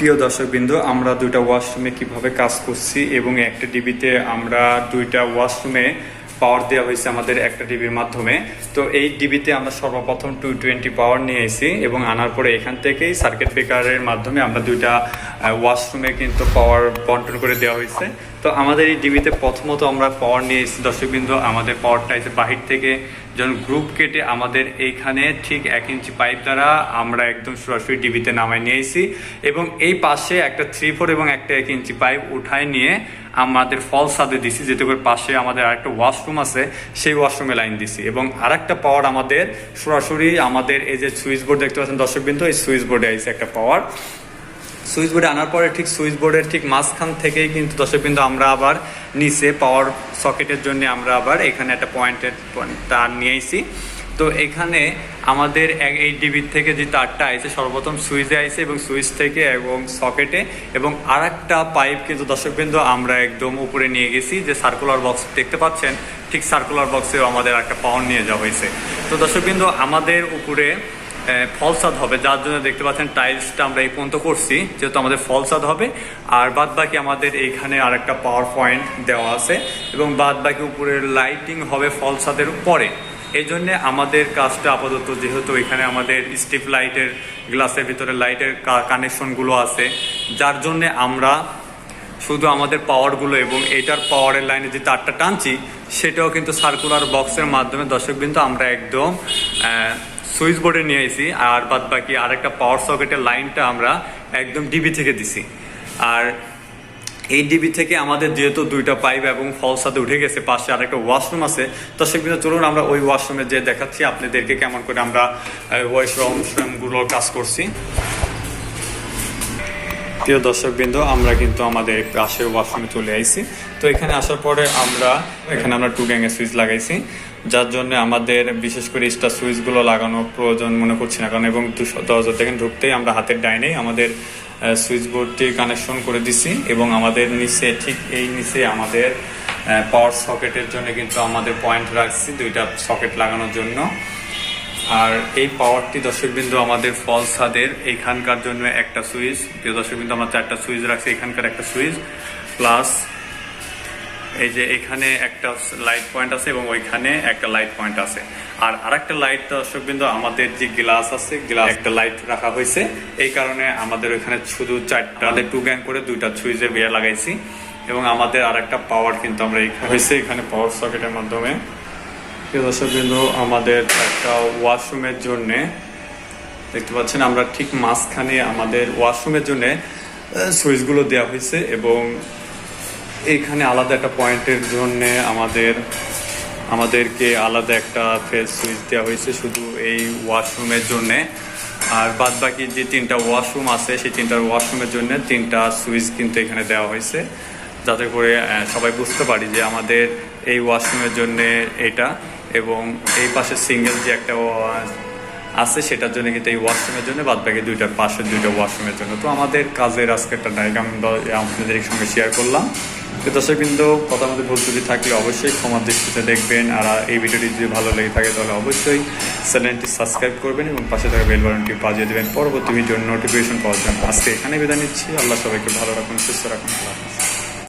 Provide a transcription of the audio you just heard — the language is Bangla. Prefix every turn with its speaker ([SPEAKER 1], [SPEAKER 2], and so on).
[SPEAKER 1] প্রিয় দর্শকবৃন্দ, আমরা দুইটা ওয়াশরুমে কিভাবে কাজ করছি এবং একটা ডিবিতে আমরা দুইটা ওয়াশরুমে পাওয়ার দেওয়া হয়েছে আমাদের একটা ডিবির মাধ্যমে। তো এই ডিবিতে আমরা সর্বপ্রথম 220 পাওয়ার নিয়ে এসেছি এবং আনার পরে এখান থেকেই সার্কিট ব্রেকারের মাধ্যমে আমরা দুইটা ওয়াশরুমে কিন্তু পাওয়ার বন্টন করে দেওয়া হয়েছে। তো আমাদের এই ডিবিতে প্রথমত আমরা পাওয়ার নিয়ে এসেছি দর্শকবৃন্দ। আমাদের পাওয়ারটা এসে বাহির থেকে যখন গ্রুপ কেটে আমাদের এইখানে ঠিক 1 ইঞ্চি পাইপ দ্বারা আমরা একদম সরাসরি ডিবিতে নামায় নিয়ে এসেছি এবং এই পাশে একটা 3/4 এবং একটা 1 ইঞ্চি পাইপ উঠায় নিয়ে আমাদের ফল ছাদে দিছি, যেতে করে পাশে আমাদের আরেকটা ওয়াশরুম আছে সেই ওয়াশরুমে লাইন দিছি। এবং আরেকটা পাওয়ার আমাদের সরাসরি আমাদের এই যে সুইচ বোর্ড দেখতে পাচ্ছেন দর্শকবৃন্দ, এই সুইচ বোর্ডে আইছে একটা পাওয়ার। সুইচ বোর্ডে আনার পরে ঠিক সুইচ বোর্ডের ঠিক মাঝখান থেকেই কিন্তু দর্শকবৃন্দ আমরা আবার নিচে পাওয়ার সকেটের জন্য আমরা আবার এখানে একটা পয়েন্টের তার নিয়ে আইছি। তো এখানে আমাদের এই ডিবির থেকে যে তারটা আইছে সর্বপ্রথম সুইচে আইছে এবং সুইচ থেকে এবং সকেটে, এবং আর একটা পাইপ কিন্তু দর্শকবৃন্দ আমরা একদম উপরে নিয়ে গেছি, যে সার্কুলার বক্স দেখতে পাচ্ছেন ঠিক সার্কুলার বক্সেও আমাদের একটা পাওয়ার নিয়ে যাওয়া হয়েছে। তো দর্শকবৃন্দ আমাদের উপরে ফলসাদ হবে, যার জন্য দেখতে পাচ্ছেন টাইলসটা আমরা এই পর্যন্ত করছি, যেহেতু আমাদের ফলসাদ হবে। আর বাদ বাকি আমাদের এইখানে আর একটা পাওয়ার পয়েন্ট দেওয়া আছে এবং বাদ বাকি উপরের লাইটিং হবে ফলসাদের পরে। এই জন্যে আমাদের কাজটা আপাতত, যেহেতু এখানে আমাদের স্ট্রিপ লাইটের গ্লাসের ভিতরে লাইটের কানেকশনগুলো আছে, যার জন্যে আমরা শুধু আমাদের পাওয়ারগুলো এবং এইটার পাওয়ারের লাইনে যে তারটা টানছি সেটাও কিন্তু সার্কুলার বক্সের মাধ্যমে দর্শকবৃন্দ আমরা একদম সুইচ বোর্ডে নিয়ে এসেছি। আর বাদ বাকি আরেকটা পাওয়ার সকেটের লাইনটা আমরা একদম ডিবি থেকে দিছি। আর এই ডিবি থেকে আমাদের যেহেতু দুইটা পাইপ এবং ফল সাথে উঠে গেছে, পাশে আরেকটা ওয়াশরুম আছে। তো সেগুলো চলুন আমরা ওই ওয়াশরুমে যে দেখাচ্ছি আপনাদেরকে কেমন করে আমরা ওয়াশরুমগুলোর কাজ করছি। প্রিয় দর্শকবৃন্দ, আমরা কিন্তু আমাদের পাশের ওয়াশরুমে চলে আইছি। তো এখানে আসার পরে আমরা 2 গ্যাংয়ের সুইচ লাগাইছি, যার জন্য আমাদের বিশেষ করে স্টার সুইচগুলো লাগানোর প্রয়োজন মনে করছি না, কারণ এবং দরজা থেকে ঢুকতেই আমরা হাতের ডাইনেই আমাদের সুইচ বোর্ডটি কানেকশন করে দিছি এবং আমাদের নিচে ঠিক এই নিচে আমাদের পাওয়ার সকেটের জন্য কিন্তু আমাদের পয়েন্ট রাখছি দুইটা সকেট লাগানোর জন্য। আর এই পাওয়ারটি দর্শকবৃন্দ আমাদের ফল ছাদের এইখানকার জন্য একটা সুইচ, প্রিয় দর্শকবৃন্দ আমরা 4টা সুইচ রাখছি, এখানকার একটা সুইচ প্লাস এই যে এখানে একটা লাইট পয়েন্ট আছে এবং ওইখানে একটা লাইট পয়েন্ট আছে। আর আরেকটা লাইট দর্শকবৃন্দ আমাদের যে গ্লাস আছে, গ্লাস একটা লাইট রাখা হয়েছে, এই কারণে আমাদের ওইখানে শুধু 4টা 2 গ্যাং করে 2টা সুইচের বিয়ে লাগাইছি। এবং আমাদের আরেকটা পাওয়ার কিন্তু আমরা এখানে পাওয়ার সকেটের মাধ্যমে। প্রিয় দর্শকবৃন্দ, আমাদের একটা ওয়াশরুমের জন্যে দেখতে পাচ্ছেন আমরা ঠিক মাঝখানে আমাদের ওয়াশরুমের জন্য সুইচগুলো দেওয়া হয়েছে এবং এইখানে আলাদা একটা পয়েন্টের জন্য আমাদেরকে আলাদা একটা ফেজ সুইচ দেওয়া হয়েছে শুধু এই ওয়াশরুমের জন্যে। আর বাদ বাকি যে 3টা ওয়াশরুম আছে সেই 3টা ওয়াশরুমের জন্য 3টা সুইচ কিন্তু এখানে দেওয়া হয়েছে, যাতে করে সবাই বুঝতে পারি যে আমাদের এই ওয়াশরুমের জন্য এটা, এবং এই পাশে সিঙ্গেল যে একটা আছে সেটার জন্য কিন্তু এই ওয়াশরুমের জন্য, বাদ বাকি দুইটার পাশের 2টা ওয়াশরুমের জন্য। তো আমাদের কাজের আজকে একটা ডায়াগ্রাম আপনাদের সঙ্গে শেয়ার করলাম। তো দর্শকবৃন্দ, কথা মধ্যে ভুল ত্রুটি থাকলে অবশ্যই ক্ষমার দৃষ্টিতে দেখবেন। আর এই ভিডিওটি যদি ভালো লেগে থাকে তাহলে অবশ্যই চ্যানেলটি সাবস্ক্রাইব করবেন এবং পাশে থাকা বেল বাটনটি বাজিয়ে দেবেন পরবর্তী ভিডিওর নোটিফিকেশন পাওয়ার জন্য। আজকে এখানে বিদায় নিচ্ছি। আল্লাহ সবাইকে ভালো রাখুন, সুস্থ রাখুন। আল্লাহ।